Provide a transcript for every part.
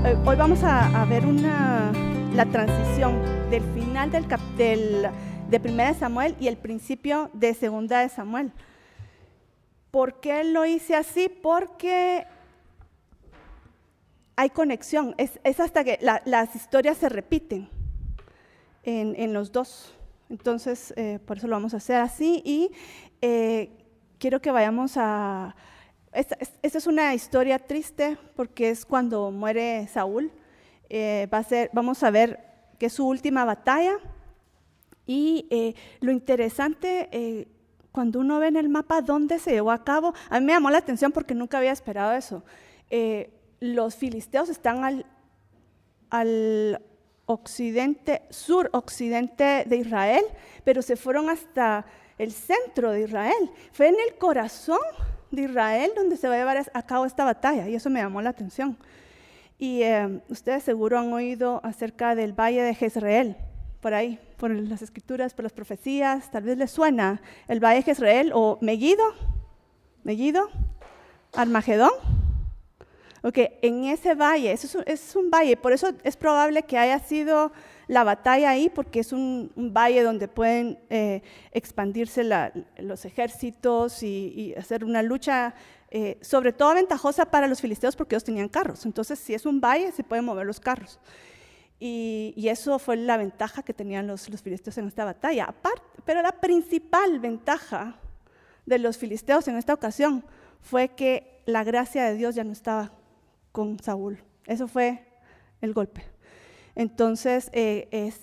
Hoy vamos a ver la transición del final de Primera de Samuel y el principio de Segunda de Samuel. ¿Por qué lo hice así? Porque hay conexión, es hasta que las historias se repiten en los dos. Entonces, por eso lo vamos a hacer así y quiero que vayamos a... Esta es una historia triste porque es cuando muere Saúl. Vamos a ver que es su última batalla y lo interesante, cuando uno ve en el mapa dónde se llevó a cabo, a mí me llamó la atención porque nunca había esperado eso. Los filisteos están al occidente, suroccidente de Israel, pero se fueron hasta el centro de Israel. Fue en el corazón de Israel donde se va a llevar a cabo esta batalla, y eso me llamó la atención. Y ustedes seguro han oído acerca del valle de Jezreel, por ahí, por las escrituras, por las profecías, tal vez les suena el valle de Jezreel o Megiddo, Armagedón. Ok, en ese valle, es un valle, por eso es probable que haya sido la batalla ahí, porque es un valle donde pueden expandirse los ejércitos y hacer una lucha, sobre todo ventajosa para los filisteos porque ellos tenían carros. Entonces, si es un valle, se pueden mover los carros. Y eso fue la ventaja que tenían los filisteos en esta batalla. Pero la principal ventaja de los filisteos en esta ocasión fue que la gracia de Dios ya no estaba con Saúl. Eso fue el golpe. Entonces,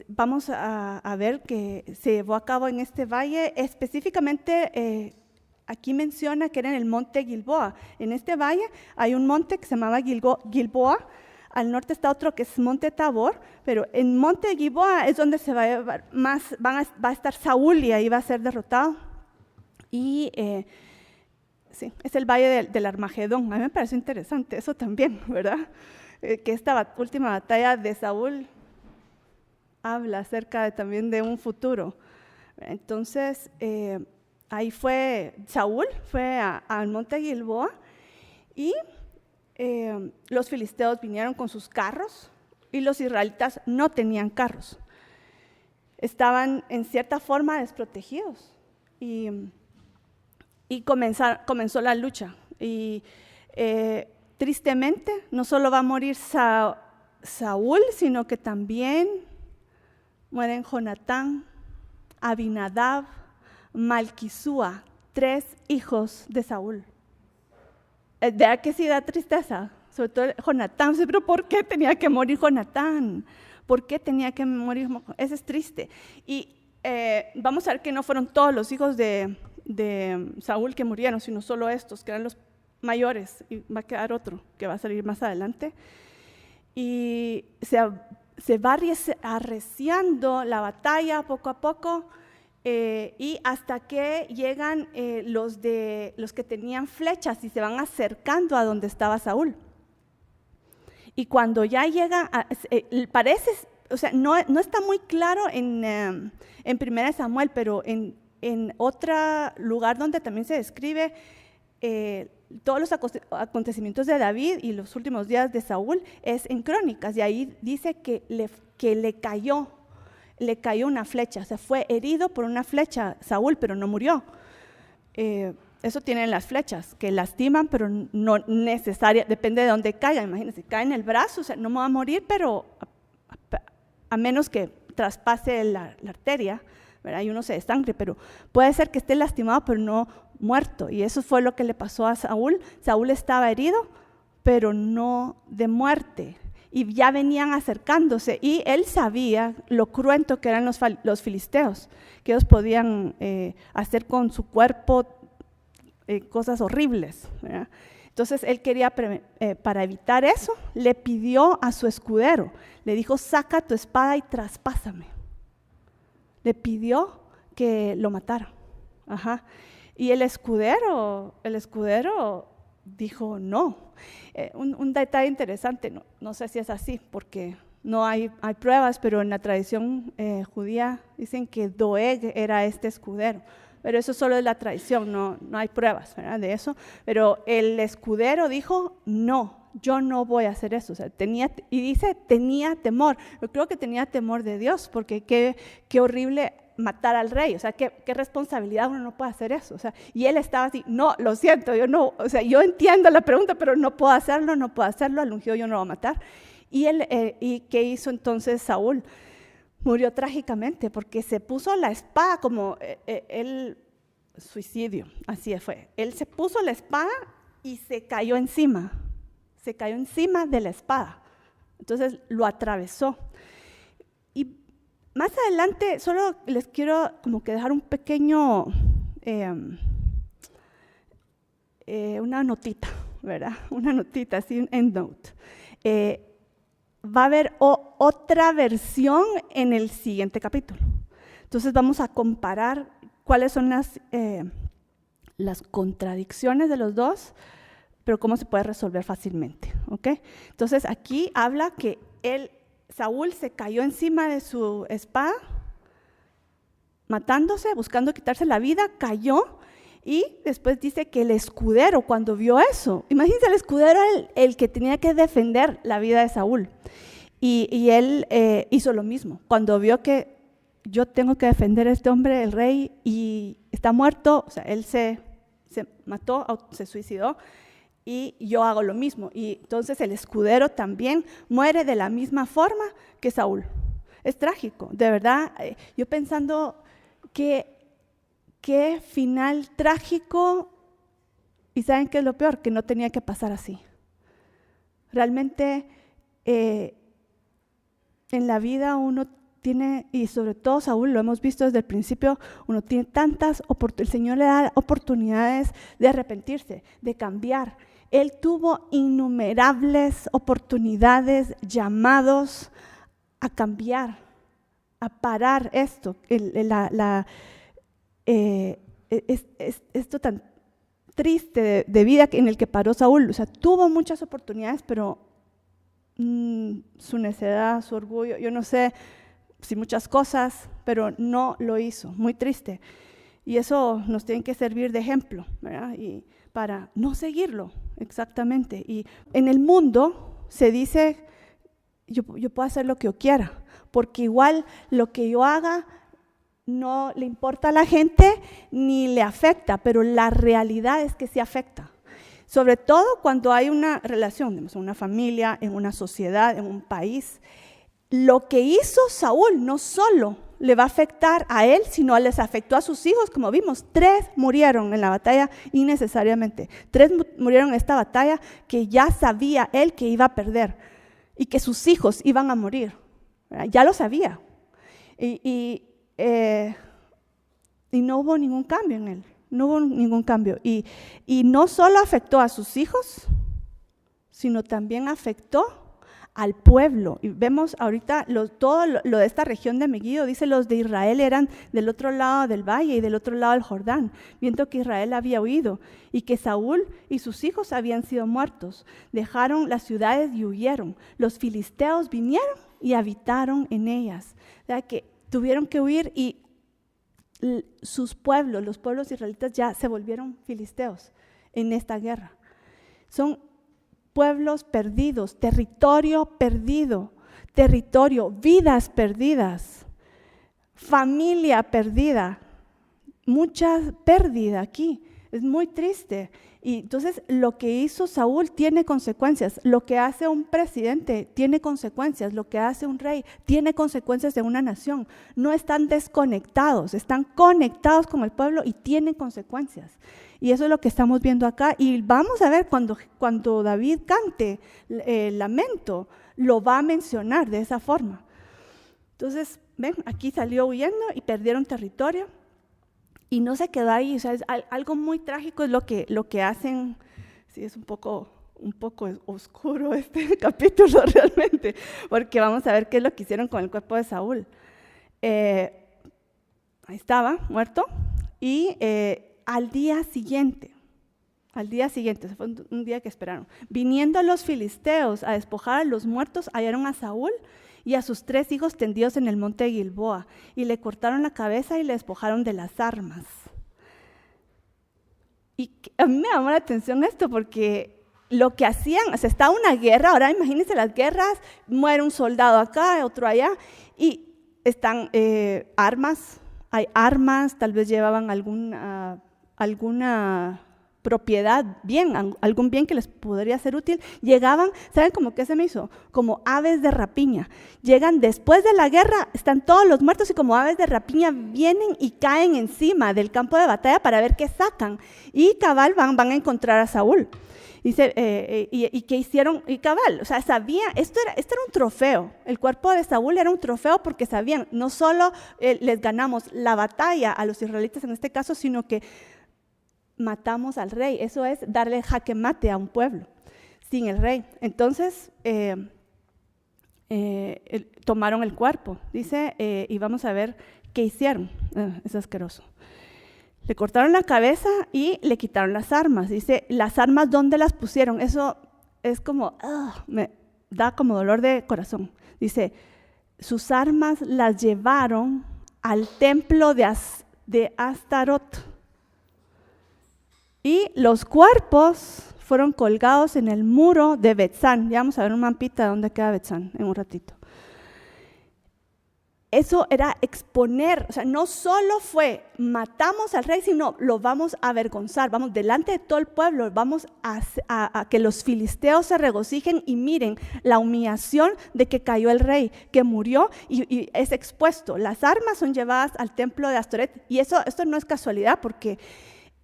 vamos a ver que se llevó a cabo en este valle, específicamente aquí menciona que era en el monte Gilboa. En este valle hay un monte que se llamaba Gilboa, al norte está otro que es monte Tabor, pero en monte Gilboa es donde se va a llevar va a estar Saúl y ahí va a ser derrotado. Y sí, es el valle del Armagedón. A mí me parece interesante eso también, ¿verdad? Que esta última batalla de Saúl habla acerca también de un futuro. Entonces, ahí Saúl fue al monte Gilboa y los filisteos vinieron con sus carros y los israelitas no tenían carros. Estaban en cierta forma desprotegidos y comenzó la lucha. Y tristemente, no solo va a morir Saúl, sino que también mueren Jonatán, Abinadab, Malquisúa, 3 hijos de Saúl. ¿Verdad que sí da tristeza? Sobre todo Jonatán. Pero ¿por qué tenía que morir Jonatán? ¿Por qué tenía que morir? Eso es triste. Y vamos a ver que no fueron todos los hijos de Saúl que murieron, sino solo estos, que eran los mayores, y va a quedar otro que va a salir más adelante. Y se va arreciando la batalla poco a poco, y hasta que llegan los que tenían flechas y se van acercando a donde estaba Saúl. Y cuando ya llegan, parece, o sea, no está muy claro en Primera de Samuel, pero en otro lugar donde también se describe todos los acontecimientos de David y los últimos días de Saúl, es en Crónicas, y ahí dice que le cayó una flecha, o sea, fue herido por una flecha Saúl, pero no murió. Eso tienen las flechas, que lastiman, pero no necesaria, depende de dónde caiga. Imagínense, cae en el brazo, o sea, no me va a morir, pero a menos que traspase la arteria, ¿verdad? Y uno se desangre, pero puede ser que esté lastimado, pero no muerto. Y eso fue lo que le pasó a Saúl. Saúl estaba herido, pero no de muerte. Y ya venían acercándose, y él sabía lo cruento que eran los filisteos, que ellos podían hacer con su cuerpo cosas horribles, ¿verdad? Entonces él quería, para evitar eso, le pidió a su escudero, le dijo: saca tu espada y traspásame. Le pidió que lo matara. Ajá. Y el escudero dijo no. Un detalle interesante, no sé si es así, porque no hay pruebas, pero en la tradición judía dicen que Doeg era este escudero. Pero eso solo es la tradición, no hay pruebas, ¿verdad?, de eso. Pero el escudero dijo: no, yo no voy a hacer eso. O sea, tenía temor. Yo creo que tenía temor de Dios, porque qué horrible matar al rey. O sea, qué responsabilidad, uno no puede hacer eso. O sea, y él estaba así, no, lo siento, yo no, o sea, yo entiendo la pregunta, pero no puedo hacerlo, al ungido yo no lo voy a matar. ¿Y qué hizo entonces Saúl? Murió trágicamente, porque se puso la espada como el suicidio, así fue. Él se puso la espada y se cayó encima de la espada. Entonces lo atravesó. Y más adelante solo les quiero como que dejar un pequeño, una notita, ¿verdad? Una notita, así un endnote. Va a haber otra versión en el siguiente capítulo. Entonces vamos a comparar cuáles son las contradicciones de los dos, pero cómo se puede resolver fácilmente, ¿ok? Entonces aquí habla que Saúl se cayó encima de su espada, matándose, buscando quitarse la vida, cayó, y después dice que el escudero, cuando vio eso, imagínense, el escudero era el que tenía que defender la vida de Saúl, y él hizo lo mismo. Cuando vio que yo tengo que defender a este hombre, el rey, y está muerto, o sea, él se mató, se suicidó, y yo hago lo mismo. Y entonces el escudero también muere de la misma forma que Saúl. Es trágico, de verdad. Yo pensando qué final trágico, y ¿saben qué es lo peor? Que no tenía que pasar así. Realmente en la vida uno tiene, y sobre todo Saúl, lo hemos visto desde el principio, uno tiene tantas oportunidades, el Señor le da oportunidades de arrepentirse, de cambiar. Él tuvo innumerables oportunidades, llamados a cambiar, a parar esto, esto tan triste de vida en el que paró Saúl. O sea, tuvo muchas oportunidades, pero su necedad, su orgullo, yo no sé si muchas cosas, pero no lo hizo. Muy triste. Y eso nos tiene que servir de ejemplo, ¿verdad? Y para no seguirlo, exactamente. Y en el mundo se dice, yo puedo hacer lo que yo quiera, porque igual lo que yo haga no le importa a la gente ni le afecta, pero la realidad es que sí afecta. Sobre todo cuando hay una relación, en una familia, en una sociedad, en un país. Lo que hizo Saúl no solo le va a afectar a él, sino les afectó a sus hijos, como vimos. 3 murieron en la batalla innecesariamente. 3 murieron en esta batalla que ya sabía él que iba a perder y que sus hijos iban a morir. Ya lo sabía. Y no hubo ningún cambio en él. No hubo ningún cambio. Y no solo afectó a sus hijos, sino también afectó al pueblo. Y vemos ahorita todo lo de esta región de Megiddo. Dice, los de Israel eran del otro lado del valle y del otro lado del Jordán, viendo que Israel había huido y que Saúl y sus hijos habían sido muertos. Dejaron las ciudades y huyeron. Los filisteos vinieron y habitaron en ellas. O sea, que tuvieron que huir, y sus pueblos, los pueblos israelitas, ya se volvieron filisteos en esta guerra. Son pueblos perdidos, territorio perdido, vidas perdidas, familia perdida, mucha pérdida aquí. Es muy triste. Y entonces lo que hizo Saúl tiene consecuencias. Lo que hace un presidente tiene consecuencias. Lo que hace un rey tiene consecuencias de una nación. No están desconectados, están conectados con el pueblo y tienen consecuencias. Y eso es lo que estamos viendo acá. Y vamos a ver cuando David cante el lamento, lo va a mencionar de esa forma. Entonces, ven, aquí salió huyendo y perdieron territorio. Y no se quedó ahí. O sea, es algo muy trágico es lo que hacen. Sí, es un poco oscuro este capítulo realmente, porque vamos a ver qué es lo que hicieron con el cuerpo de Saúl. Ahí estaba, muerto, y al día siguiente, fue un día que esperaron, viniendo los filisteos a despojar a los muertos, hallaron a Saúl y a sus 3 hijos tendidos en el monte de Gilboa, y le cortaron la cabeza y le despojaron de las armas. Y a mí me llamó la atención esto, porque lo que hacían, o sea, está una guerra, ahora imagínense las guerras, muere un soldado acá, otro allá, y están armas, hay armas, tal vez llevaban alguna propiedad, algún bien que les podría ser útil. Llegaban, ¿saben cómo qué se me hizo? Como aves de rapiña. Llegan después de la guerra, están todos los muertos y como aves de rapiña vienen y caen encima del campo de batalla para ver qué sacan. Y cabal van a encontrar a Saúl. Dice, y que hicieron, y cabal, o sea, sabían, esto era un trofeo, el cuerpo de Saúl era un trofeo porque sabían, no solo les ganamos la batalla a los israelitas en este caso, sino que matamos al rey, eso es darle jaque mate a un pueblo sin el rey. Entonces, tomaron el cuerpo, dice, y vamos a ver qué hicieron, es asqueroso. Le cortaron la cabeza y le quitaron las armas. Dice, las armas, ¿dónde las pusieron? Eso es como, me da como dolor de corazón. Dice, sus armas las llevaron al templo de Astarot. Y los cuerpos fueron colgados en el muro de Betzán. Ya vamos a ver un mapita de dónde queda Betzán en un ratito. Eso era exponer, o sea, no solo fue matamos al rey, sino lo vamos a avergonzar, vamos delante de todo el pueblo, vamos a que los filisteos se regocijen y miren la humillación de que cayó el rey, que murió y es expuesto. Las armas son llevadas al templo de Astoret y esto no es casualidad porque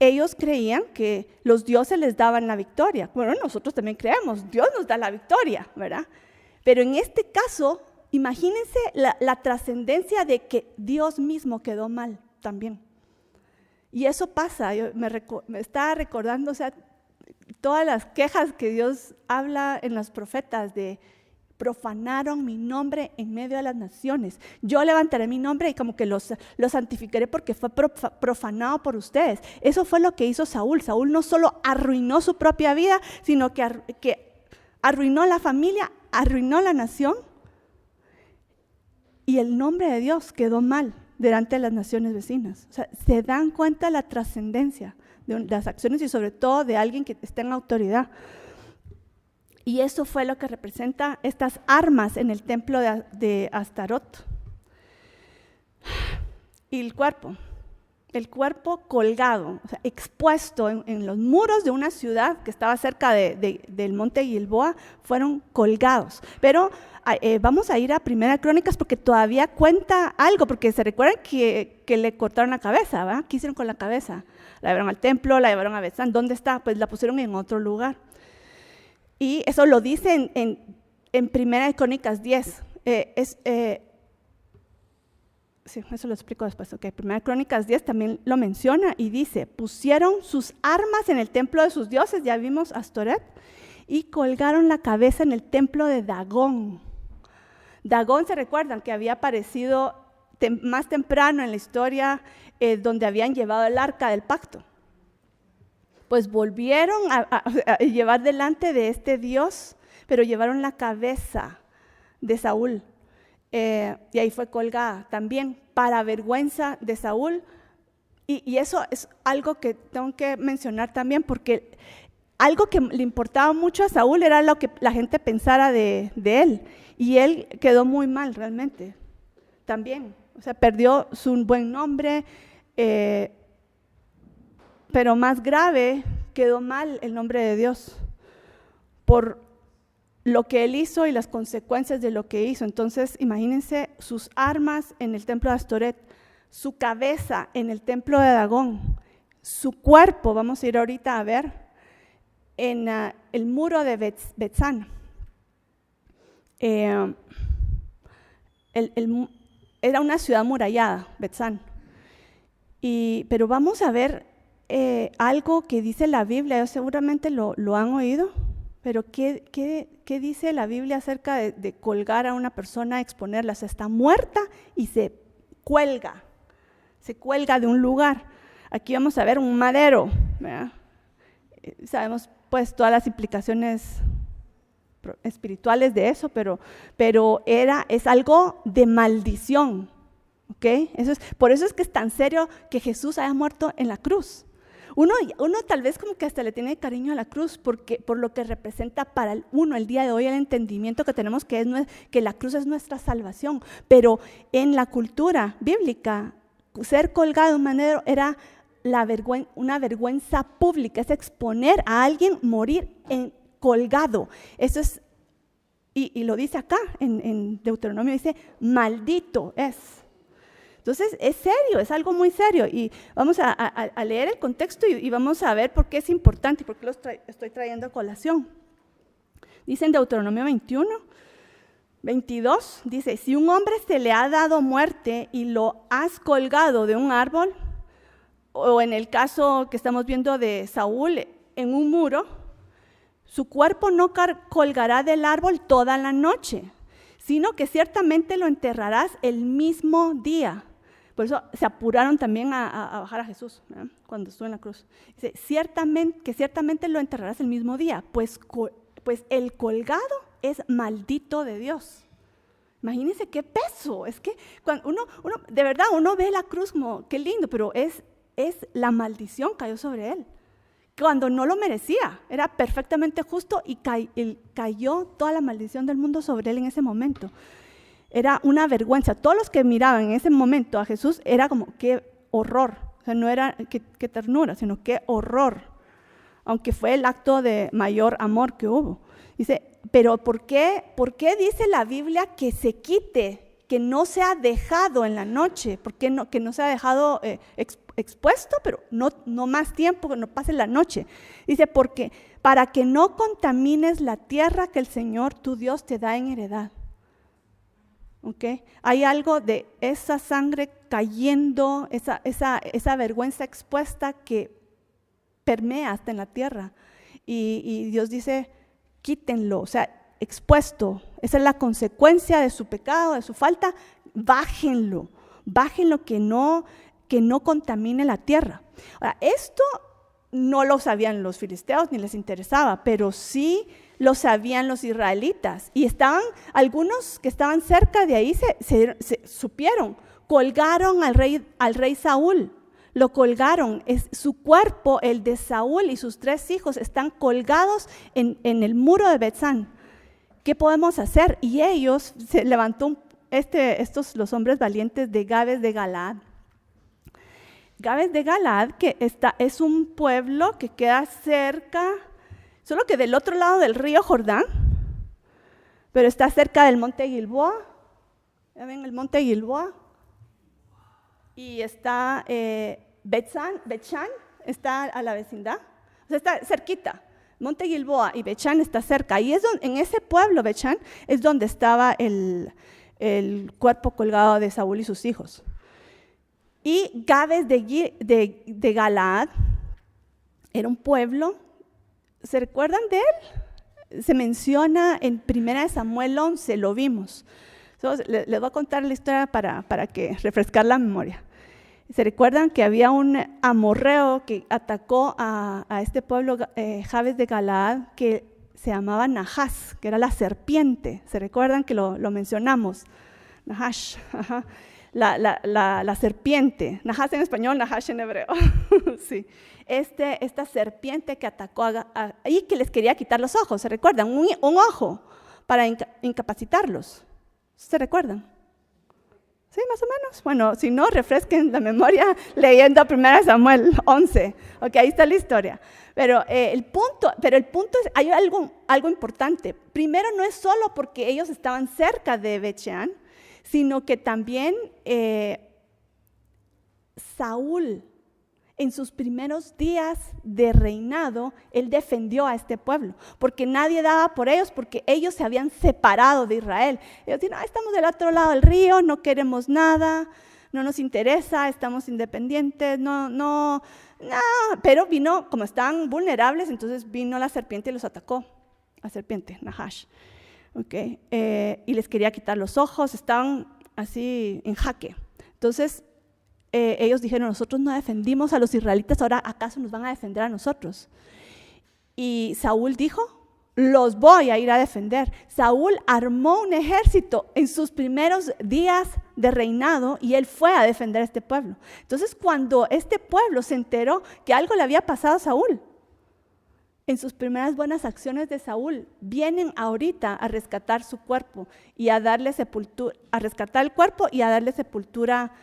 ellos creían que los dioses les daban la victoria. Bueno, nosotros también creemos, Dios nos da la victoria, ¿verdad? Pero en este caso, imagínense la trascendencia de que Dios mismo quedó mal también. Y eso pasa, me estaba recordando, o sea, todas las quejas que Dios habla en los profetas de profanaron mi nombre en medio de las naciones. Yo levantaré mi nombre y como que los santificaré porque fue profanado por ustedes. Eso fue lo que hizo Saúl. Saúl no solo arruinó su propia vida, sino que arruinó la familia, arruinó la nación. Y el nombre de Dios quedó mal delante de las naciones vecinas. O sea, se dan cuenta de la trascendencia de las acciones y sobre todo de alguien que está en autoridad. Y eso fue lo que representa estas armas en el templo de Astarot. Y el cuerpo colgado, o sea, expuesto en los muros de una ciudad que estaba cerca del monte Gilboa, fueron colgados. Pero vamos a ir a Primera Crónicas porque todavía cuenta algo, porque se recuerdan que le cortaron la cabeza, ¿verdad? ¿Qué hicieron con la cabeza? La llevaron al templo, la llevaron a Betzán. ¿Dónde está? Pues la pusieron en otro lugar. Y eso lo dice en Primera Crónicas 10. Sí, eso lo explico después. Okay. Primera Crónicas 10 también lo menciona y dice, pusieron sus armas en el templo de sus dioses, ya vimos Astoret, y colgaron la cabeza en el templo de Dagón. Dagón, ¿se recuerdan? Que había aparecido más temprano en la historia donde habían llevado el arca del pacto. Pues volvieron a llevar delante de este Dios, pero llevaron la cabeza de Saúl. Y ahí fue colgada también para vergüenza de Saúl. Y eso es algo que tengo que mencionar también, porque algo que le importaba mucho a Saúl era lo que la gente pensara de él. Y él quedó muy mal realmente también. O sea, perdió su buen nombre, pero más grave, quedó mal el nombre de Dios por lo que él hizo y las consecuencias de lo que hizo. Entonces, imagínense sus armas en el templo de Astoret, su cabeza en el templo de Dagón, su cuerpo, vamos a ir ahorita a ver, en el muro de Betzán. Era una ciudad murallada, Betzán. Pero vamos a ver algo que dice la Biblia, seguramente lo han oído, pero ¿qué dice la Biblia acerca de colgar a una persona, exponerla? O sea, está muerta y se cuelga de un lugar. Aquí vamos a ver un madero, ¿verdad? Sabemos pues todas las implicaciones espirituales de eso, pero es algo de maldición, ¿ok? Por eso es que es tan serio que Jesús haya muerto en la cruz. Uno tal vez como que hasta le tiene cariño a la cruz por lo que representa para uno el día de hoy, el entendimiento que tenemos que la cruz es nuestra salvación. Pero en la cultura bíblica, ser colgado de un madero era una vergüenza pública, es exponer a alguien morir colgado. Eso es, y lo dice acá en Deuteronomio, dice, maldito es. Entonces es serio, es algo muy serio, y vamos a leer el contexto y vamos a ver por qué es importante y por qué lo estoy trayendo a colación. Dice en Deuteronomio 21, 22, dice, si un hombre se le ha dado muerte y lo has colgado de un árbol, o en el caso que estamos viendo de Saúl, en un muro, su cuerpo no colgará del árbol toda la noche, sino que ciertamente lo enterrarás el mismo día. Por eso se apuraron también a bajar a Jesús, ¿verdad? Cuando estuvo en la cruz. Dice, ciertamente lo enterrarás el mismo día, pues el colgado es maldito de Dios. Imagínense qué peso. Es que cuando uno de verdad, uno ve la cruz como, qué lindo, pero es la maldición cayó sobre él. Cuando no lo merecía, era perfectamente justo y cayó toda la maldición del mundo sobre él en ese momento. Era una vergüenza. Todos los que miraban en ese momento a Jesús era como, qué horror. O sea, no era qué ternura, sino qué horror. Aunque fue el acto de mayor amor que hubo. Dice, pero ¿por qué dice la Biblia que se quite, que no sea dejado en la noche? ¿Por qué que no sea dejado expuesto, pero no más tiempo, que no pase la noche? Dice, porque para que no contamines la tierra que el Señor tu Dios te da en heredad. ¿Okay? Hay algo de esa sangre cayendo, esa vergüenza expuesta que permea hasta en la tierra. Y Dios dice, quítenlo, o sea, expuesto. Esa es la consecuencia de su pecado, de su falta. Bájenlo que no contamine la tierra. Ahora, esto no lo sabían los filisteos ni les interesaba, pero sí lo sabían los israelitas. Y algunos que estaban cerca de ahí se supieron, colgaron al rey Saúl. Lo colgaron, su cuerpo, el de Saúl y sus 3 hijos, están colgados en el muro de Bet-san. ¿Qué podemos hacer? Y ellos, se levantó los hombres valientes de Gabes de Galaad. Gabes de Galaad, que es un pueblo que queda cerca, solo que del otro lado del río Jordán, pero está cerca del monte Gilboa. ¿Ya ven el monte Gilboa? Y está Bet-Shan, está a la vecindad, o sea, está cerquita. Monte Gilboa y Bet-Shan está cerca. Y en ese pueblo, Bet-Shan, es donde estaba el cuerpo colgado de Saúl y sus hijos. Y Gabes de Galaad era un pueblo, ¿se recuerdan de él? Se menciona en 1 Samuel 11, lo vimos. Entonces, les voy a contar la historia para que refrescar la memoria. ¿Se recuerdan que había un amorreo que atacó a este pueblo, Jabes de Galaad, que se llamaba Nahash, que era la serpiente? ¿Se recuerdan que lo mencionamos? Nahash, ajá. La serpiente, Nahash en español, Nahash en hebreo. Sí. Esta serpiente que atacó y que les quería quitar los ojos, ¿se recuerdan? Un ojo para incapacitarlos. ¿Se recuerdan? Sí, más o menos. Bueno, si no, refresquen la memoria leyendo 1 Samuel 11. Ok, ahí está la historia. Pero el punto es, hay algo importante. Primero, no es solo porque ellos estaban cerca de Bet-Shan, sino que también Saúl, en sus primeros días de reinado, él defendió a este pueblo, porque nadie daba por ellos, porque ellos se habían separado de Israel. Ellos decían, estamos del otro lado del río, no queremos nada, no nos interesa, estamos independientes, no, pero vino, como estaban vulnerables, entonces vino la serpiente y los atacó, la serpiente, Nahash. Okay. Y les quería quitar los ojos, estaban así en jaque. Entonces, ellos dijeron, nosotros no defendimos a los israelitas, ahora ¿acaso nos van a defender a nosotros? Y Saúl dijo, los voy a ir a defender. Saúl armó un ejército en sus primeros días de reinado y él fue a defender a este pueblo. Entonces, cuando este pueblo se enteró que algo le había pasado a Saúl, en sus primeras buenas acciones de Saúl, vienen ahorita a rescatar su cuerpo y a darle sepultura, a rescatar el cuerpo y a darle sepultura,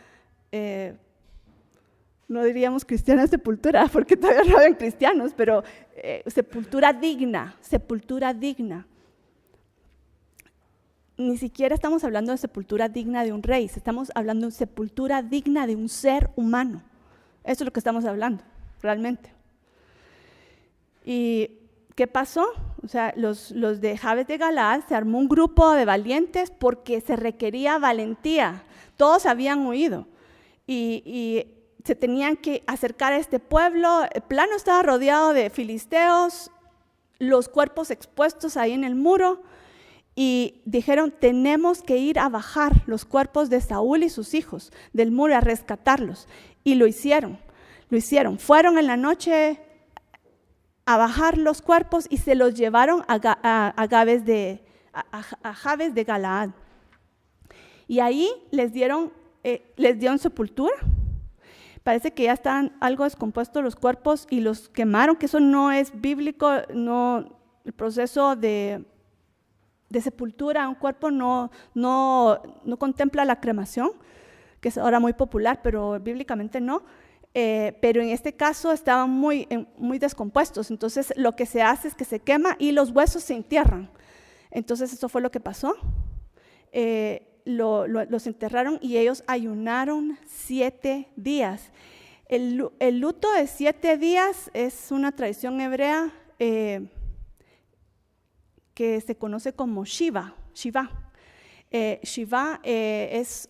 no diríamos cristiana sepultura, porque todavía no habían cristianos, pero sepultura digna, sepultura digna. Ni siquiera estamos hablando de sepultura digna de un rey, estamos hablando de sepultura digna de un ser humano. Eso es lo que estamos hablando, realmente. ¿Y qué pasó? O sea, los de Jabes de Galaad se armó un grupo de valientes porque se requería valentía. Todos habían huido y se tenían que acercar a este pueblo. El plano estaba rodeado de filisteos, los cuerpos expuestos ahí en el muro, y dijeron: tenemos que ir a bajar los cuerpos de Saúl y sus hijos del muro, a rescatarlos. Y lo hicieron. Fueron en la noche a bajar los cuerpos y se los llevaron a Jabes de Galaad. Y ahí les dieron sepultura. Parece que ya estaban algo descompuestos los cuerpos y los quemaron, que eso no es bíblico. No, el proceso de sepultura, un cuerpo no contempla la cremación, que es ahora muy popular, pero bíblicamente no. Pero en este caso estaban muy descompuestos. Entonces lo que se hace es que se quema y los huesos se entierran. Entonces eso fue lo que pasó. Los enterraron y ellos ayunaron 7 días. El luto de 7 días es una tradición hebrea que se conoce como Shiva. Shiva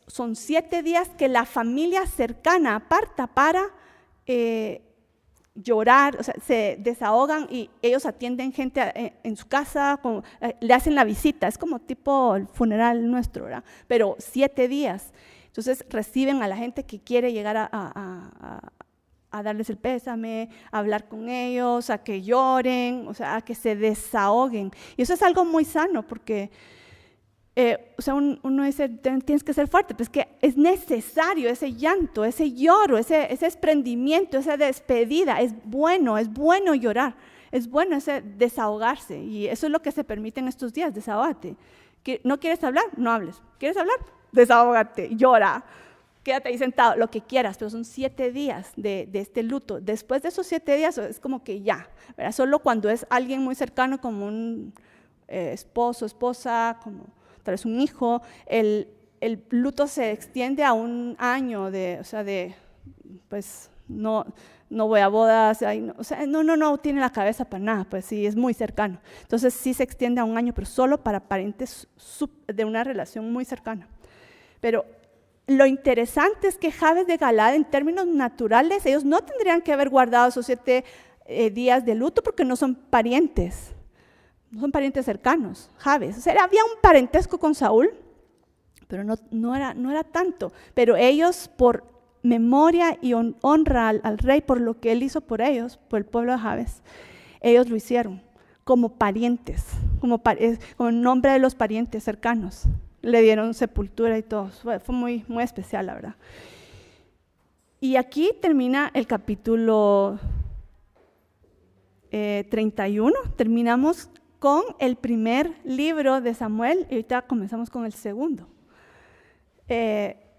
son 7 días que la familia cercana aparta para llorar, o sea, se desahogan y ellos atienden gente en su casa, le hacen la visita, es como tipo el funeral nuestro, ¿verdad? Pero 7 días. Entonces reciben a la gente que quiere llegar a darles el pésame, a hablar con ellos, a que lloren, o sea, a que se desahoguen. Y eso es algo muy sano porque o sea, uno dice: tienes que ser fuerte, pero es que es necesario ese llanto, ese lloro, ese desprendimiento, esa despedida. Es bueno llorar, es bueno ese desahogarse, y eso es lo que se permite en estos días. Desahógate. ¿No quieres hablar? No hables. ¿Quieres hablar? Desahógate, llora, quédate ahí sentado, lo que quieras, pero son 7 días de este luto. Después de esos 7 días es como que ya, ¿verdad? Solo cuando es alguien muy cercano, como un esposo, esposa, como tal vez un hijo, el luto se extiende a 1 año pues no voy a bodas, no tiene la cabeza para nada, pues sí, es muy cercano. Entonces sí se extiende a 1 año, pero solo para parientes de una relación muy cercana. Pero lo interesante es que Jabes de Galaad, en términos naturales, ellos no tendrían que haber guardado esos 7 días de luto porque no son parientes. No son parientes cercanos, Jabes. O sea, había un parentesco con Saúl, pero no era tanto. Pero ellos, por memoria y honra al rey, por lo que él hizo por ellos, por el pueblo de Jabes, ellos lo hicieron como parientes, como en nombre de los parientes cercanos. Le dieron sepultura y todo. Fue muy especial, la verdad. Y aquí termina el capítulo 31. Terminamos con el primer libro de Samuel y ahorita comenzamos con el segundo.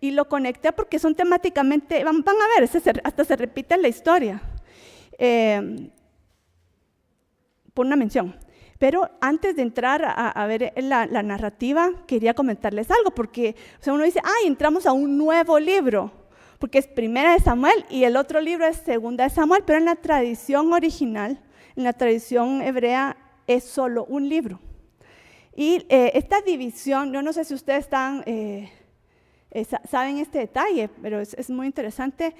Y lo conecté porque son temáticamente, van a ver, hasta se repite en la historia, por una mención. Pero antes de entrar a ver la narrativa, quería comentarles algo, porque o sea, uno dice: entramos a un nuevo libro, porque es Primera de Samuel y el otro libro es Segunda de Samuel, pero en la tradición original, en la tradición hebrea, es solo un libro. Y esta división, yo no sé si ustedes saben este detalle, pero es muy interesante,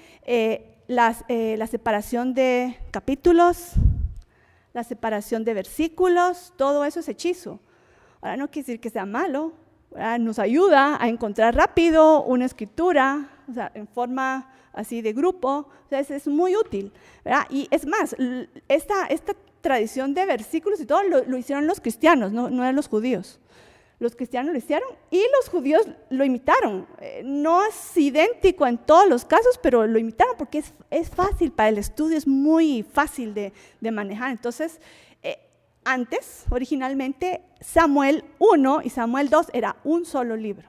la separación de capítulos, la separación de versículos, todo eso es hechizo. Ahora no quiere decir que sea malo, ¿verdad? Nos ayuda a encontrar rápido una escritura, o sea, en forma así de grupo, o sea, es muy útil, ¿verdad? Y es más, tradición de versículos y todo lo hicieron los cristianos, no eran los judíos. Los cristianos lo hicieron y los judíos lo imitaron. No es idéntico en todos los casos, pero lo imitaron porque es fácil para el estudio, es muy fácil de manejar. Entonces, antes, originalmente, Samuel 1 y Samuel 2 era un solo libro.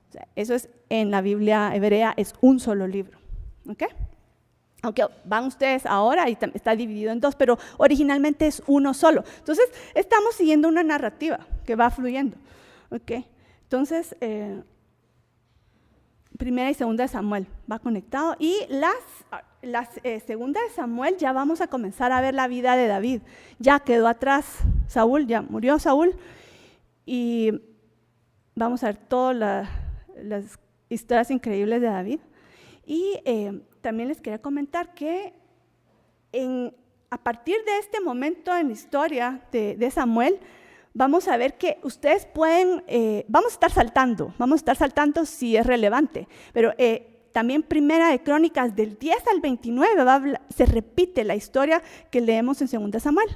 O sea, eso es en la Biblia hebrea, es un solo libro. ¿Okay? Aunque van ustedes ahora y está dividido en dos, pero originalmente es uno solo. Entonces, estamos siguiendo una narrativa que va fluyendo. ¿Okay? Entonces, primera y segunda de Samuel va conectado. Y segunda de Samuel ya vamos a comenzar a ver la vida de David. Ya quedó atrás Saúl, ya murió Saúl. Y vamos a ver todas las historias increíbles de David. Y también les quería comentar que a partir de este momento en la historia de Samuel, vamos a ver que ustedes pueden, vamos a estar saltando si es relevante, pero también Primera de Crónicas del 10 al 29 se repite la historia que leemos en Segunda de Samuel.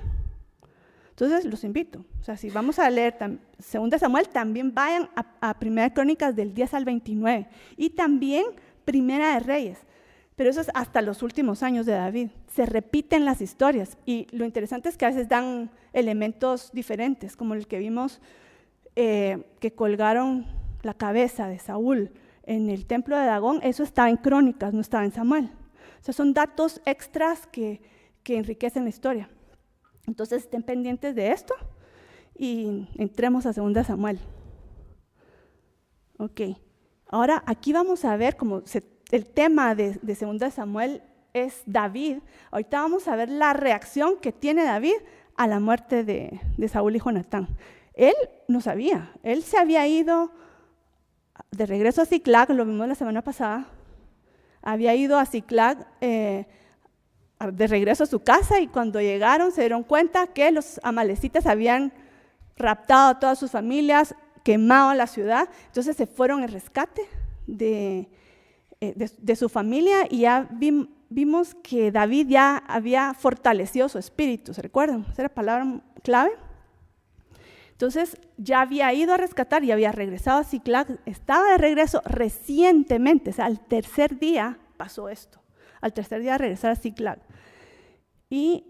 Entonces los invito, o sea, si vamos a leer Segunda de Samuel, también vayan a Primera de Crónicas del 10 al 29 y también Primera de Reyes. Pero eso es hasta los últimos años de David. Se repiten las historias y lo interesante es que a veces dan elementos diferentes, como el que vimos que colgaron la cabeza de Saúl en el templo de Dagón. Eso estaba en Crónicas, no estaba en Samuel. O sea, son datos extras que enriquecen la historia. Entonces estén pendientes de esto y entremos a 2 Samuel. Ok, ahora aquí vamos a ver cómo el tema de 2 Samuel es David. Ahorita vamos a ver la reacción que tiene David a la muerte de Saúl y Jonatán. Él no sabía, él se había ido de regreso a Ziklag, lo vimos la semana pasada, había ido a Ziklag de regreso a su casa y cuando llegaron se dieron cuenta que los amalecitas habían raptado a todas sus familias, quemado la ciudad, entonces se fueron en rescate de su familia y ya vimos que David ya había fortalecido su espíritu, ¿se recuerdan? Esa era la palabra clave. Entonces ya había ido a rescatar y había regresado a Ziklag, estaba de regreso recientemente, o sea, al tercer día pasó esto, al tercer día de regresar a Ziklag. Y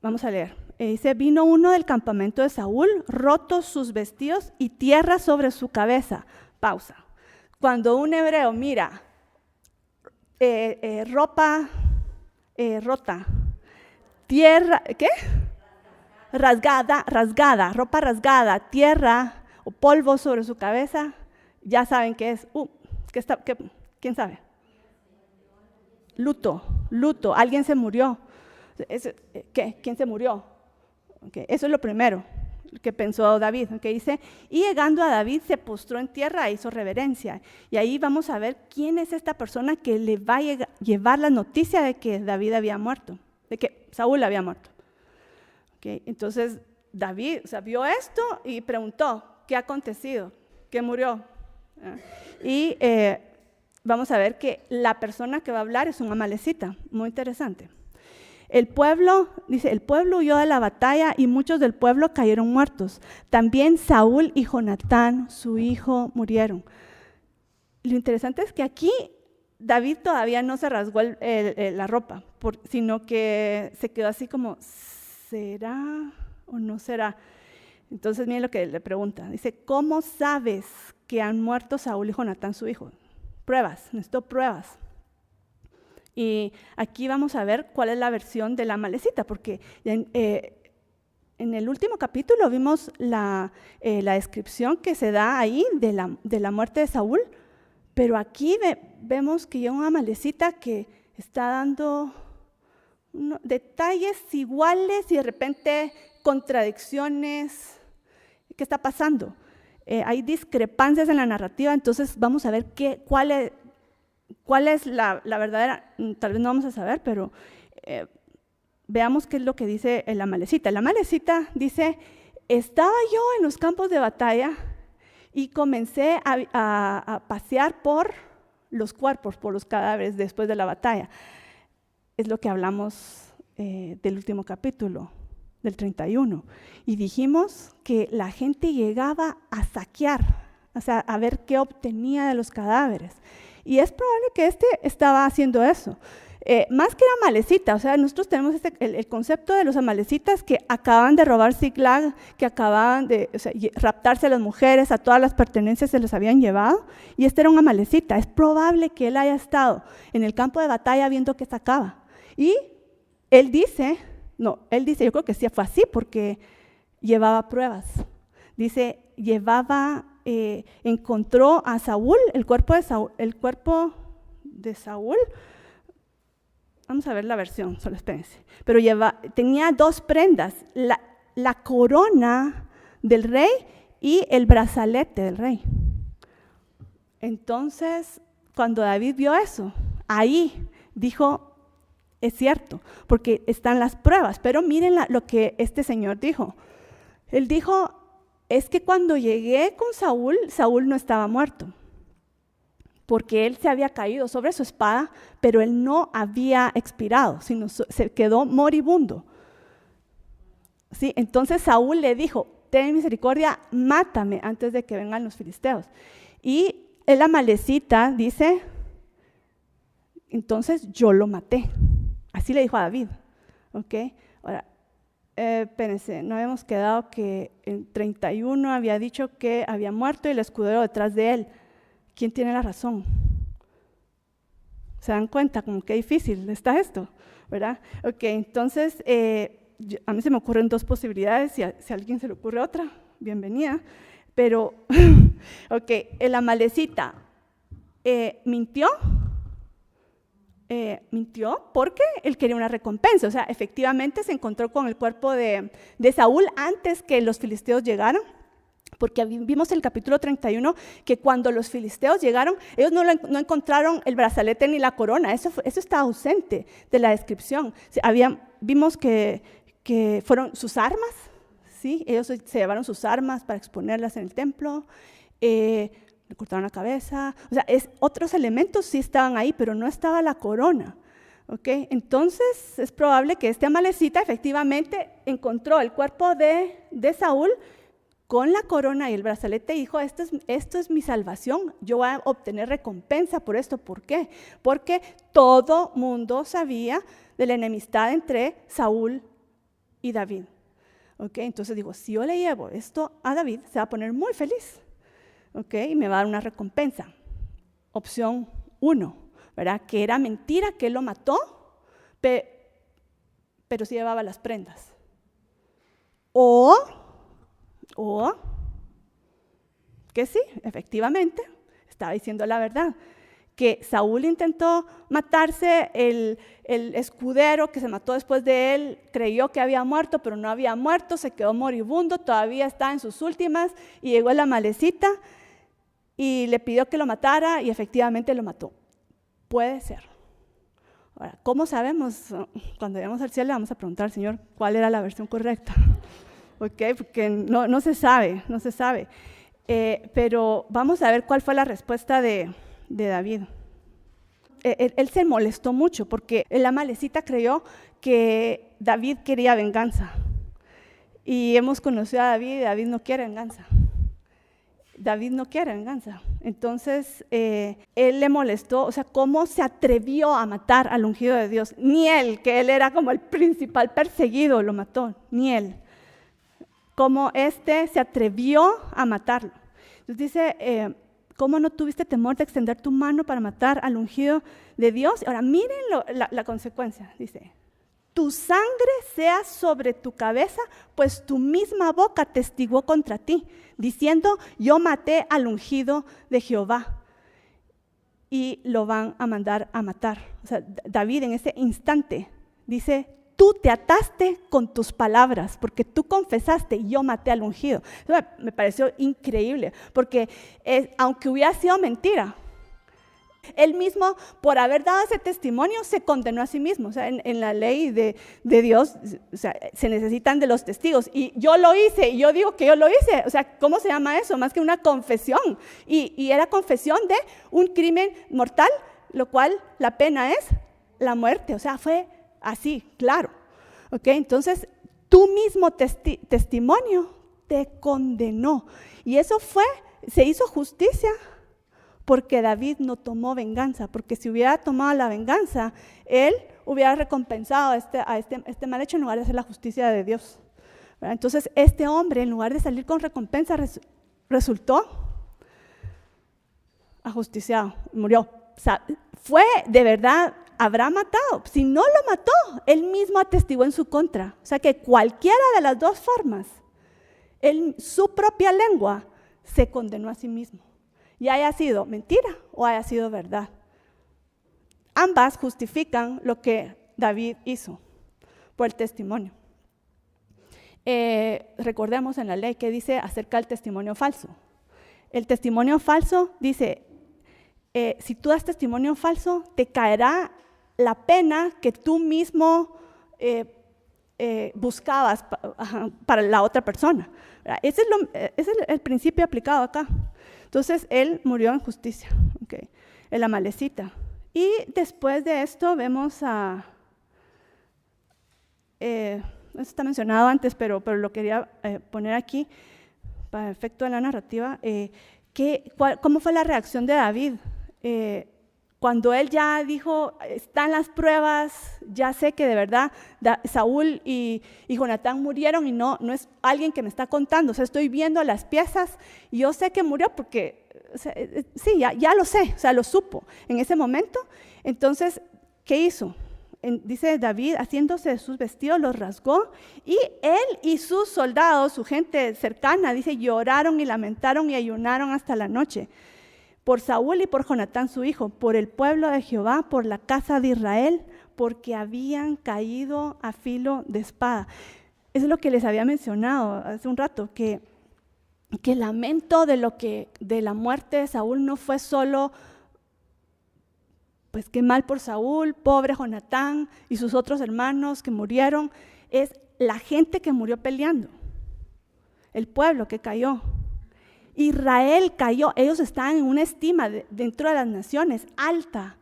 vamos a leer, dice, vino uno del campamento de Saúl, rotos sus vestidos y tierra sobre su cabeza. Pausa. Cuando un hebreo mira ropa rota, tierra, ¿qué? Rasgada, ropa rasgada, tierra o polvo sobre su cabeza, ya saben qué es. ¿Quién sabe? Luto, alguien se murió. ¿Qué? ¿Quién se murió? Okay, eso es lo primero que pensó David, que dice, y llegando a David se postró en tierra e hizo reverencia. Y ahí vamos a ver quién es esta persona que le va a llevar la noticia de que David había muerto, de que Saúl había muerto. Okay, entonces David vio esto y preguntó, ¿qué ha acontecido? ¿Qué murió? Y vamos a ver que la persona que va a hablar es un amalecita, muy interesante. El pueblo huyó de la batalla y muchos del pueblo cayeron muertos. También Saúl y Jonatán, su hijo, murieron. Lo interesante es que aquí David todavía no se rasgó la ropa, sino que se quedó así como, ¿será o no será? Entonces miren lo que le pregunta. Dice, ¿cómo sabes que han muerto Saúl y Jonatán, su hijo? Pruebas, necesito pruebas. Y aquí vamos a ver cuál es la versión de la amalecita, porque en el último capítulo vimos la descripción que se da ahí de la muerte de Saúl, pero aquí vemos que hay una amalecita que está dando detalles iguales y de repente contradicciones. ¿Qué está pasando? Hay discrepancias en la narrativa, entonces vamos a ver cuál es la verdadera, tal vez no vamos a saber, pero veamos qué es lo que dice el amalecita. El amalecita dice, estaba yo en los campos de batalla y comencé a pasear por los cuerpos, por los cadáveres después de la batalla. Es lo que hablamos del último capítulo, del 31. Y dijimos que la gente llegaba a saquear, o sea, a ver qué obtenía de los cadáveres. Y es probable que estaba haciendo eso. Más que era amalecita, o sea, nosotros tenemos el concepto de los amalecitas que acaban de robar Ziklag, que acababan de raptarse a las mujeres, a todas las pertenencias se los habían llevado, y era un amalecita. Es probable que él haya estado en el campo de batalla viendo qué sacaba. Y él dice, yo creo que sí fue así, porque llevaba pruebas. Dice, encontró a Saúl, el cuerpo de Saúl. Vamos a ver la versión, solo espérense. Pero tenía 2 prendas, la corona del rey y el brazalete del rey. Entonces, cuando David vio eso, ahí dijo, es cierto, porque están las pruebas. Pero miren lo que este señor dijo. Él dijo, es que cuando llegué con Saúl, Saúl no estaba muerto, porque él se había caído sobre su espada, pero él no había expirado, sino se quedó moribundo. ¿Sí? Entonces Saúl le dijo, ten misericordia, mátame antes de que vengan los filisteos. Y el amalecita dice, entonces yo lo maté. Así le dijo a David. ¿Okay? Ahora, espérense, no habíamos quedado que en 31 había dicho que había muerto y el escudero detrás de él. ¿Quién tiene la razón? ¿Se dan cuenta? Como qué difícil está esto, ¿verdad? Ok, entonces, a mí se me ocurren 2 posibilidades, si a alguien se le ocurre otra, bienvenida. Pero, ok, el amalecita mintió porque él quería una recompensa. O sea, efectivamente se encontró con el cuerpo de Saúl antes que los filisteos llegaran. Porque vimos en el capítulo 31 que cuando los filisteos llegaron, ellos no encontraron el brazalete ni la corona. Eso está ausente de la descripción. Vimos que fueron sus armas, ¿sí? Ellos se llevaron sus armas para exponerlas en el templo, le cortaron la cabeza. O sea, otros elementos sí estaban ahí, pero no estaba la corona. ¿Okay? Entonces, es probable que este amalecita efectivamente encontró el cuerpo de Saúl con la corona y el brazalete y dijo, esto es mi salvación, yo voy a obtener recompensa por esto. ¿Por qué? Porque todo mundo sabía de la enemistad entre Saúl y David. ¿Okay? Entonces digo, si yo le llevo esto a David, se va a poner muy feliz. ¿Okay? Y me va a dar una recompensa. Opción 1, ¿verdad? Que era mentira, que él lo mató, pero sí llevaba las prendas. O que sí, efectivamente, estaba diciendo la verdad, que Saúl intentó matarse, el escudero que se mató después de él creyó que había muerto, pero no había muerto, se quedó moribundo, todavía está en sus últimas, y llegó el amalecita y le pidió que lo matara y efectivamente lo mató. Puede ser. Ahora, ¿cómo sabemos? Cuando lleguemos al cielo le vamos a preguntar al Señor cuál era la versión correcta. Okay, porque no se sabe. Pero vamos a ver cuál fue la respuesta de David. Él se molestó mucho porque el amalecita creyó que David quería venganza. Y hemos conocido a David y David no quiere venganza. Entonces, él le molestó, o sea, cómo se atrevió a matar al ungido de Dios. Ni él, que él era como el principal perseguido, lo mató, ni él. Cómo se atrevió a matarlo. Entonces dice, ¿cómo no tuviste temor de extender tu mano para matar al ungido de Dios? Ahora miren la consecuencia, dice, tu sangre sea sobre tu cabeza, pues tu misma boca testiguó contra ti, diciendo, yo maté al ungido de Jehová. Y lo van a mandar a matar. O sea, David en ese instante dice, tú te ataste con tus palabras, porque tú confesaste, yo maté al ungido. Eso me pareció increíble, porque aunque hubiera sido mentira, él mismo, por haber dado ese testimonio, se condenó a sí mismo. O sea, en la ley de Dios, o sea, se necesitan de los testigos. Y yo lo hice, y yo digo que yo lo hice. O sea, ¿cómo se llama eso? Más que una confesión. Y era confesión de un crimen mortal, lo cual la pena es la muerte. O sea, fue así, claro. ¿Ok? Entonces, tu mismo testimonio te condenó. Y eso se hizo justicia porque David no tomó venganza, porque si hubiera tomado la venganza, él hubiera recompensado a este mal hecho en lugar de hacer la justicia de Dios. ¿Verdad? Entonces, este hombre, en lugar de salir con recompensa, resultó ajusticiado, murió. O sea, fue de verdad, habrá matado. Si no lo mató, él mismo atestiguó en su contra. O sea que cualquiera de las dos formas, su propia lengua se condenó a sí mismo. Y haya sido mentira o haya sido verdad. Ambas justifican lo que David hizo por el testimonio. Recordemos en la ley que dice acerca del testimonio falso. El testimonio falso dice, si tú das testimonio falso, te caerá la pena que tú mismo buscabas para la otra persona. Ese es el principio aplicado acá. Entonces, él murió en justicia, okay, el amalecita. Y después de esto vemos esto está mencionado antes, pero lo quería poner aquí para efecto de la narrativa. ¿Cómo fue la reacción de David? Cuando él ya dijo, están las pruebas, ya sé que de verdad Saúl y Jonatán murieron y no es alguien que me está contando, o sea, estoy viendo las piezas y yo sé que murió porque, o sea, sí, ya lo sé, o sea, lo supo en ese momento. Entonces, ¿qué hizo? Dice David, haciéndose de sus vestidos, los rasgó, y él y sus soldados, su gente cercana, dice, lloraron y lamentaron y ayunaron hasta la noche. Por Saúl y por Jonatán su hijo, por el pueblo de Jehová, por la casa de Israel, porque habían caído a filo de espada. Eso es lo que les había mencionado hace un rato, que el lamento de la muerte de Saúl no fue solo, pues qué mal por Saúl, pobre Jonatán y sus otros hermanos que murieron, es la gente que murió peleando, el pueblo que cayó. Israel cayó, ellos estaban en una estima dentro de las naciones alta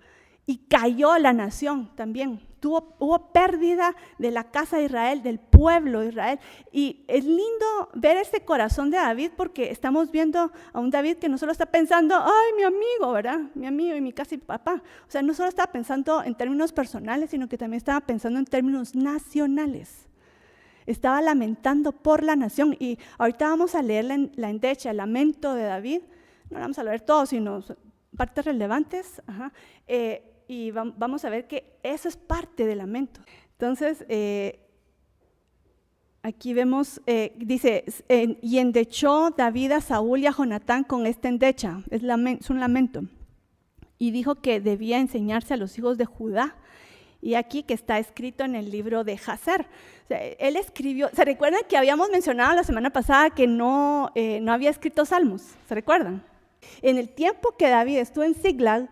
y cayó la nación también. Hubo pérdida de la casa de Israel, del pueblo de Israel. Y es lindo ver ese corazón de David porque estamos viendo a un David que no solo está pensando, ay, mi amigo, ¿verdad? Mi amigo y mi casa y papá. O sea, no solo estaba pensando en términos personales, sino que también estaba pensando en términos nacionales. Estaba lamentando por la nación. Y ahorita vamos a leer la endecha, el lamento de David. No vamos a leer todo, sino partes relevantes. Y vamos a ver que eso es parte del lamento. Entonces, aquí vemos, dice, y endechó David a Saúl y a Jonatán con esta endecha. Es un lamento. Y dijo que debía enseñarse a los hijos de Judá. Y aquí que está escrito en el libro de Jazer. O sea, él escribió, ¿se recuerdan que habíamos mencionado la semana pasada que no había escrito salmos? ¿Se recuerdan? En el tiempo que David estuvo en Ziklag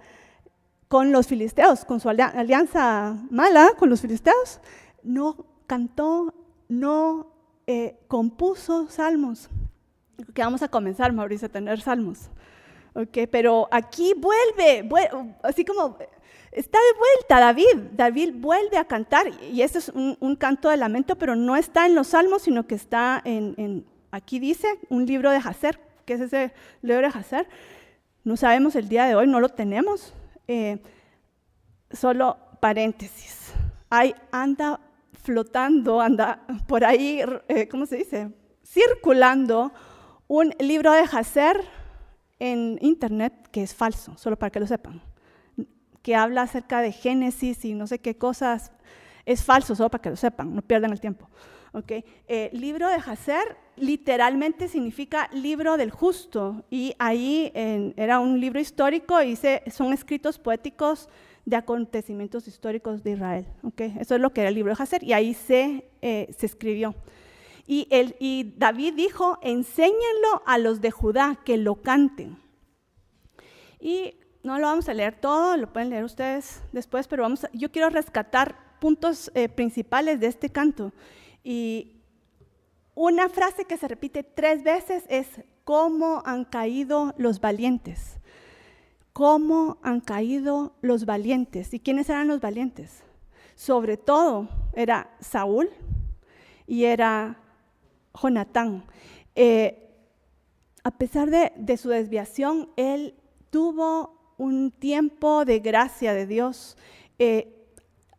con los filisteos, con su alianza mala con los filisteos, no cantó, no compuso salmos. Que vamos a comenzar, Mauricio, a tener salmos. Okay, pero aquí vuelve, así como está de vuelta David vuelve a cantar, y este es un canto de lamento, pero no está en los salmos, sino que está aquí dice, un libro de Jazer. ¿Qué es ese libro de Jazer? No sabemos el día de hoy, no lo tenemos. Solo paréntesis, ahí anda flotando, anda por ahí, ¿cómo se dice? Circulando un libro de Jazer en internet que es falso, solo para que lo sepan, que habla acerca de Génesis y no sé qué cosas, es falso, solo para que lo sepan, no pierdan el tiempo. Okay. Libro de Jazer literalmente significa libro del justo, y ahí era un libro histórico y son escritos poéticos de acontecimientos históricos de Israel. Okay. Eso es lo que era el libro de Jazer, y ahí se escribió. Y David dijo, enséñenlo a los de Judá, que lo canten. Y no lo vamos a leer todo, lo pueden leer ustedes después, pero yo quiero rescatar puntos principales de este canto. Y una frase que se repite 3 veces es, ¿cómo han caído los valientes? ¿Cómo han caído los valientes? ¿Y quiénes eran los valientes? Sobre todo era Saúl y era Jonatán. A pesar de su desviación, él tuvo un tiempo de gracia de Dios.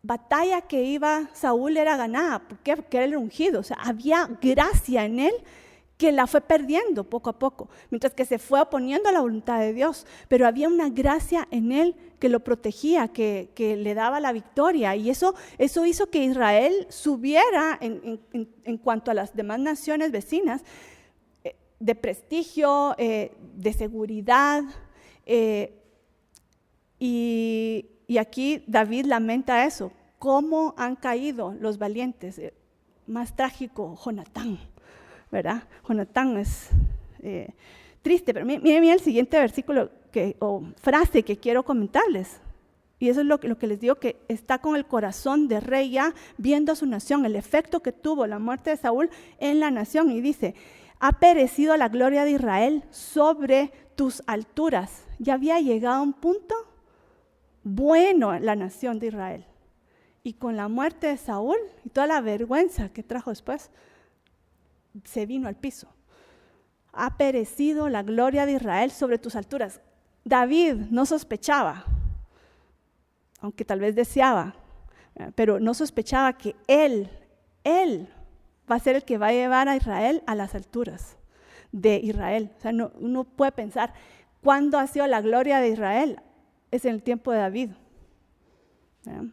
Batalla que iba Saúl era ganada, porque era el ungido, o sea, había gracia en él que la fue perdiendo poco a poco, mientras que se fue oponiendo a la voluntad de Dios, pero había una gracia en él que lo protegía, que le daba la victoria, y eso hizo que Israel subiera en cuanto a las demás naciones vecinas, de prestigio, de seguridad, y aquí David lamenta eso, cómo han caído los valientes. Más trágico, Jonatán, ¿verdad? Jonatán es triste, pero miren el siguiente versículo o frase que quiero comentarles. Y eso es lo que les digo, que está con el corazón de rey ya viendo a su nación, el efecto que tuvo la muerte de Saúl en la nación. Y dice, ha perecido la gloria de Israel sobre tus alturas. Ya había llegado a un punto bueno la nación de Israel. Y con la muerte de Saúl y toda la vergüenza que trajo después, se vino al piso. Ha perecido la gloria de Israel sobre tus alturas. David no sospechaba, aunque tal vez deseaba, pero no sospechaba que él va a ser el que va a llevar a Israel a las alturas de Israel. O sea, uno puede pensar, ¿cuándo ha sido la gloria de Israel? Es en el tiempo de David. ¿Verdad?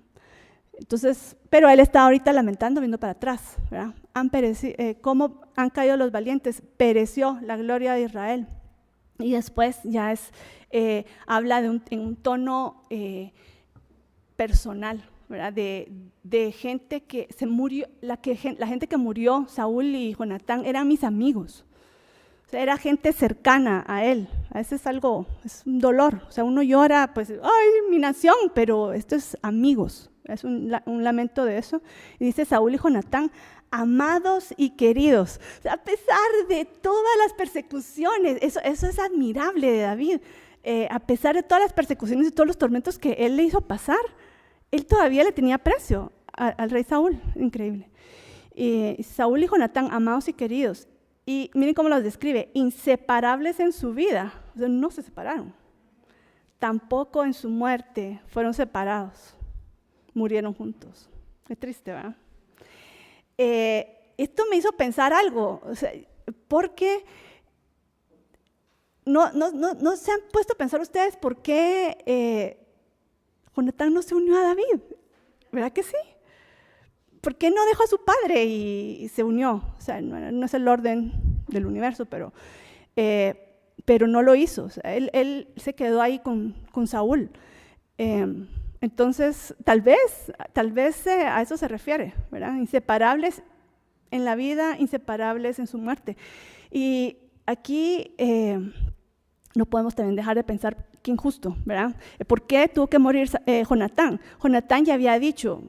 Entonces, pero él está ahorita lamentando, viendo para atrás, ¿verdad? ¿Cómo han caído los valientes? Pereció la gloria de Israel. Y después ya habla en un tono personal, ¿verdad? De gente que se murió, la gente que murió, Saúl y Jonatán, eran mis amigos. O sea, era gente cercana a él. A veces es un dolor. O sea, uno llora, pues, ¡ay, mi nación! Pero esto es amigos. Es un lamento de eso. Y dice Saúl y Jonatán, amados y queridos. O sea, a pesar de todas las persecuciones, eso es admirable de David. A pesar de todas las persecuciones y todos los tormentos que él le hizo pasar, él todavía le tenía aprecio al rey Saúl. Increíble. Saúl y Jonatán, amados y queridos. Y miren cómo los describe, inseparables en su vida, o sea, no se separaron, tampoco en su muerte fueron separados, murieron juntos. Qué triste, ¿verdad? Esto me hizo pensar algo, o sea, porque no se han puesto a pensar ustedes por qué Jonatán no se unió a David, ¿verdad que sí? ¿Por qué no dejó a su padre y se unió? O sea, no es el orden del universo, pero no lo hizo. O sea, él se quedó ahí con Saúl. Entonces, tal vez a eso se refiere, ¿verdad? Inseparables en la vida, inseparables en su muerte. Y aquí no podemos también dejar de pensar, qué injusto, ¿verdad? ¿Por qué tuvo que morir Jonatán? Jonatán ya había dicho,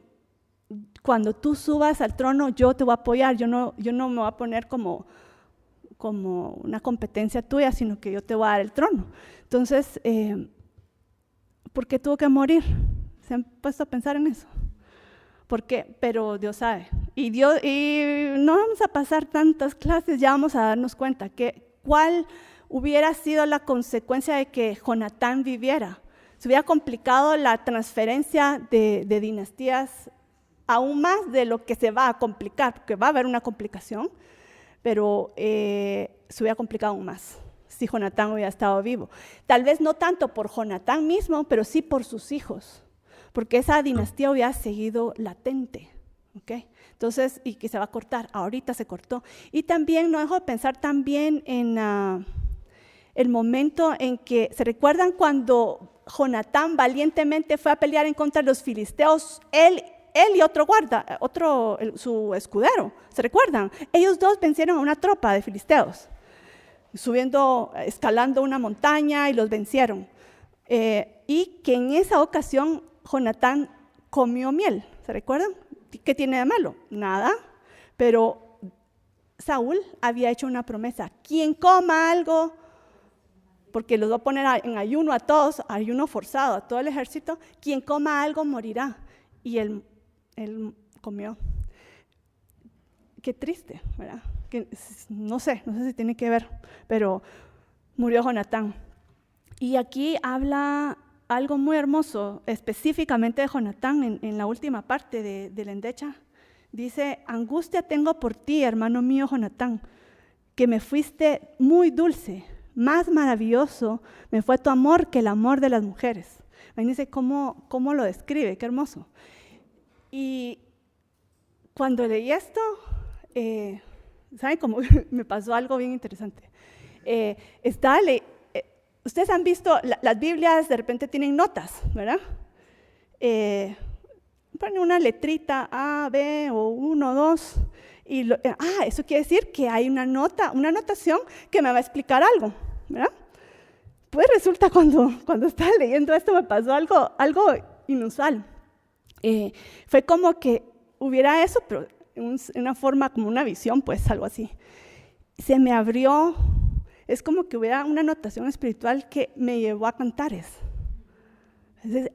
cuando tú subas al trono, yo te voy a apoyar, yo no me voy a poner como una competencia tuya, sino que yo te voy a dar el trono. Entonces, ¿por qué tuvo que morir? ¿Se han puesto a pensar en eso? ¿Por qué? Pero Dios sabe. Y no vamos a pasar tantas clases, ya vamos a darnos cuenta cuál hubiera sido la consecuencia de que Jonatán viviera. Se hubiera complicado la transferencia de dinastías aún más de lo que se va a complicar, porque va a haber una complicación, pero se hubiera complicado aún más si Jonatán hubiera estado vivo. Tal vez no tanto por Jonatán mismo, pero sí por sus hijos, porque esa dinastía hubiera seguido latente, ¿ok? Entonces, y que se va a cortar, ahorita se cortó. Y también no dejo de pensar también en el momento en que, ¿se recuerdan cuando Jonatán valientemente fue a pelear en contra de los filisteos? Él y otro guarda, su escudero, ¿se recuerdan? Ellos dos vencieron a una tropa de filisteos, escalando una montaña y los vencieron. Y que en esa ocasión Jonatán comió miel, ¿se recuerdan? ¿Qué tiene de malo? Nada, pero Saúl había hecho una promesa, quien coma algo, porque los va a poner en ayuno a todos, ayuno forzado a todo el ejército, quien coma algo morirá. Y él comió. Qué triste, ¿verdad? Que, no sé si tiene que ver, pero murió Jonatán. Y aquí habla algo muy hermoso, específicamente de Jonatán, en la última parte de la endecha. Dice: angustia tengo por ti, hermano mío Jonatán, que me fuiste muy dulce, más maravilloso me fue tu amor que el amor de las mujeres. Imagínense cómo lo describe, qué hermoso. Y cuando leí esto, ¿saben cómo? Me pasó algo bien interesante. Ustedes han visto, las Biblias de repente tienen notas, ¿verdad? Ponen una letrita A, B o 1, 2, y eso quiere decir que hay una anotación que me va a explicar algo, ¿verdad? Pues resulta cuando estaba leyendo esto me pasó algo inusual. Fue como que hubiera eso, pero en una forma como una visión, pues algo así. Se me abrió, es como que hubiera una anotación espiritual que me llevó a Cantares. Entonces,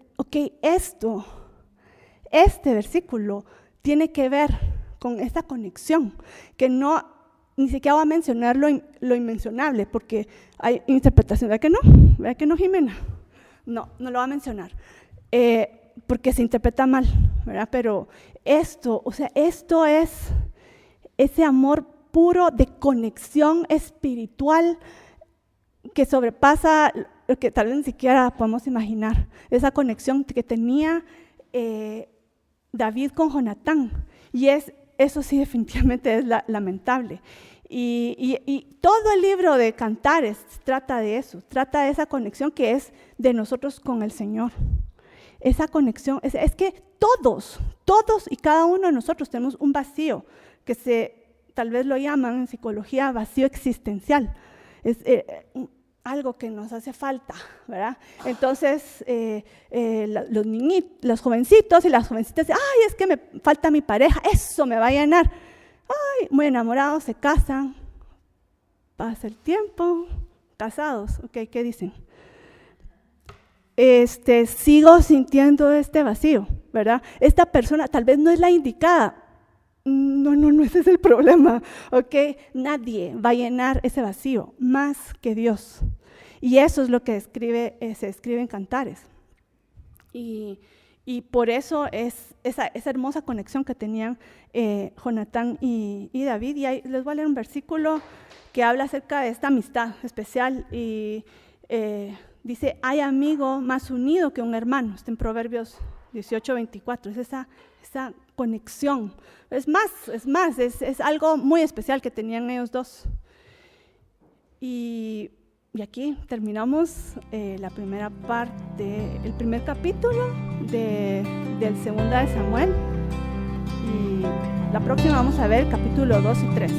este versículo tiene que ver con esta conexión, que ni siquiera voy a mencionar lo inmencionable, porque hay interpretación. ¿Verdad que no, Jimena? No lo va a mencionar, porque se interpreta mal, ¿verdad? Pero esto es ese amor puro de conexión espiritual que sobrepasa lo que tal vez ni siquiera podemos imaginar. Esa conexión que tenía David con Jonatán, y eso sí definitivamente es lamentable. Y todo el libro de Cantares trata de eso, trata de esa conexión que es de nosotros con el Señor. Esa conexión, es que todos y cada uno de nosotros tenemos un vacío, que tal vez lo llaman en psicología vacío existencial. Es algo que nos hace falta, ¿verdad? Entonces, los jovencitos y las jovencitas dicen: ay, es que me falta mi pareja, eso me va a llenar. Ay, muy enamorados, se casan, pasa el tiempo, casados, ¿qué dicen? Sigo sintiendo este vacío, ¿verdad? Esta persona tal vez no es la indicada. No, ese es el problema, ¿ok? Nadie va a llenar ese vacío más que Dios. Y eso es lo que se escribe en Cantares. Y por eso es esa hermosa conexión que tenían Jonatán y David. Y ahí les voy a leer un versículo que habla acerca de esta amistad especial. Y dice: hay amigo más unido que un hermano. Está en Proverbios 18:24. Es esa conexión. Es algo muy especial que tenían ellos dos. Y aquí terminamos la primera parte, el primer capítulo del Segunda de Samuel. Y la próxima vamos a ver capítulo 2 y 3.